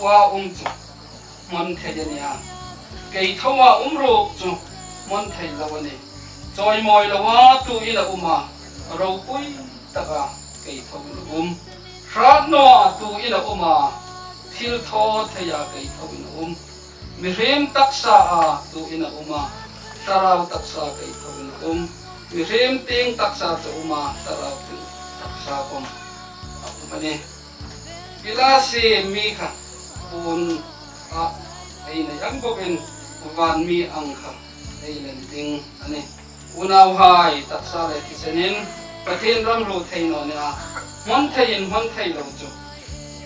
tua chu mon thei nia kei thawa ro chu mon thei lawani choi moi lawa tu ina uma ro pui taka kei thawin ra no tu ina uma thil tho theya kei thawin mi rem taksa a tu ina uma sarau taksa kei thawin mi rem ting taksa tu uma sarau ting taksa kom mani bila se mi kha un a ai na yang boken van mi ang kha ai len ting ani unau hai taksa le kisenin pathin ram ro thei no na mon thei lo chu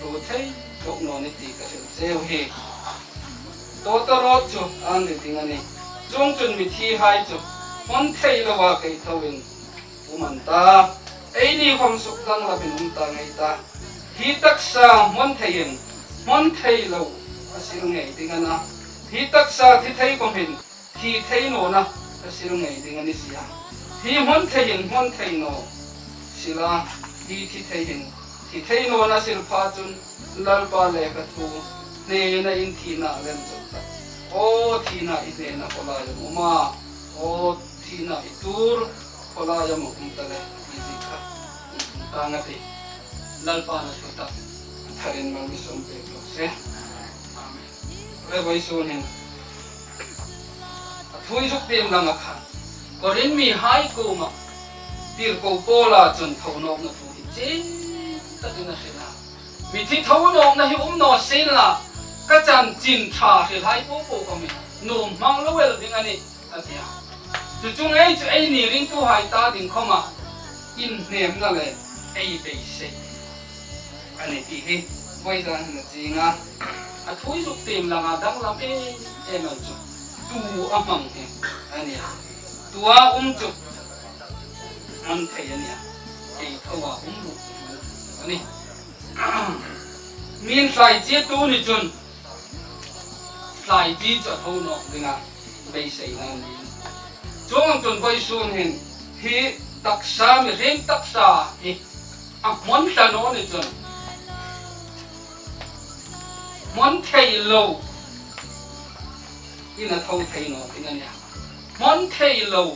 ro thei tok no ni ti ka se he to to ro chu an ni ting ani chung chun mi thi hai chu mon thei lo wa kai thawin uman ta ai ni khom suk dang la bin ta ngai ta hi taksa mon thei lo asil ngai ting ana hi taksa thi thei kom hin thi thei no na asil ngai ting ani sia hi mon thei no sila hi thi thei no na sil pha chun lal pa le ka thu ne na in thi na lem chu o thi na i ne na kola ya ma o thi na i tur kola ya mo kum ta le i ji kha ta nga ti lal pa na chu ta tharin mang mi som pe lo se amen re vai sun hin thui suk tem lang a kha korin mi hai ko ma tir ko pola chun thonok na thu che ta dina sela mi thi thonok na hi no sela ka chan chin tha he hai po po ko mi no mang lo wel ding ani atia chu chung ai ni ring tu hai ta ding khoma in nem na le ai be se ani ti hi voi dan na jinga a thui suk tem lang a dang lam e no chu tu amang he ani tua chu an thei ania ei thawa ru ani min sai che tu ni chun sai ji cho tho no dinga bei sei na ni chong chun voi sun hin hi taksa mi reng taksa hi a mon sa no ni chun mon thei lo ina thau thei no dinga nia mon thei lo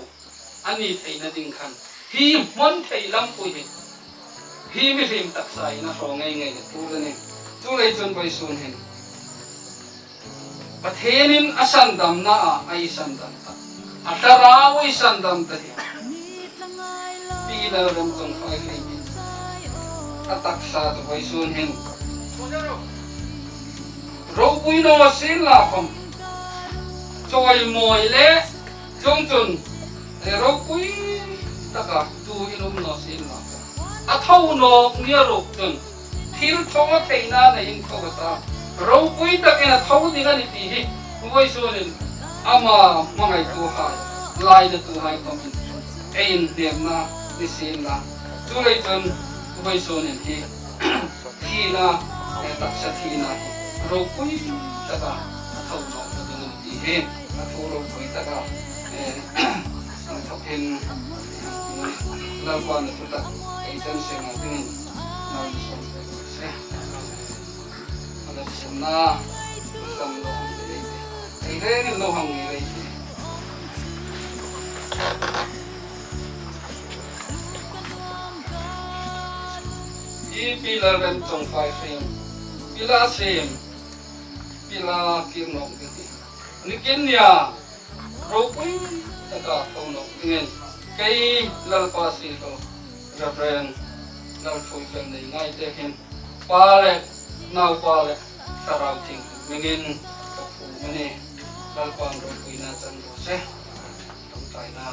ani thei na ding khan hi mon thei lam pui hi mi rim taksa ina ro ngai ngai tu ni chu lei chun voi sun hin pathenin asandam na ai sandam ta atara oi sandam ta hi pi la ram chong khai khai ni taksa tu voi sun hin ro pui no sin la khom choi moi le chong chun ro pui taka tu inum no sin la a thau no nia ro chun thil thonga theina na in khawata ro pui takena thau dinga ni ti hi voi sunin ama mangai tu hai lai na tu hai komin ein dem na ni sin na tu lei chun voi sunin hi thi na taksa thi na ro pui taka thau no dinga ni ti hi a thu ro pui taka thau hin lam quan na tu ta ei chân sen na tin na ni som se na sam lo ai re ni lo hang ni re i pila ren chong phai sem pila kim no ni kin ya ro pui ta ka thong no ngen kai lal pa si to reverend lal chui fen nei ngai te hin pa le nau pa le sarau thing mengin ko fu mane lal pa ro pui na chan ro se tom tai na